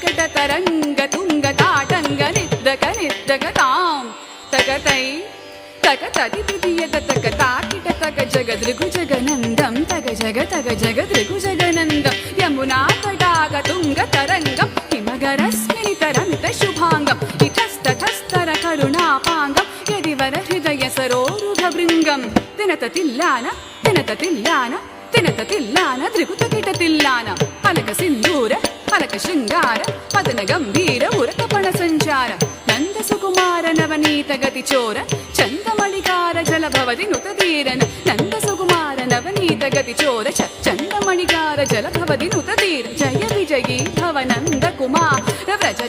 विकट तरंग तुंग ताटंग निद्दक निद्दक ताम तकतै तकतदिदियद तक ताकिट तक जगदृगु जगनंदम तग जगदृगु जगनंदम यमुना तटाक तुंग तरंगम हिमगरस्मिनि तरमित शुभांगम इतस्ततस्तर करुणापांगम यदिवर हृदय सरोरुढभृङ्गम तिनततिल्लान त्रिकुतकिटतिल्लान पलक सिन्दूर पलक शृङ्गार पदन गंभीर उरकपण संचार नंद सुकुमार नवनीत गति चोर चंदमणिकार जल भवति नुततीरन नंद सुकुमार नवनीत गति चोर चंदमणिकार जल भवति नुततीर जय विजयी भव नंद कुमार व्रज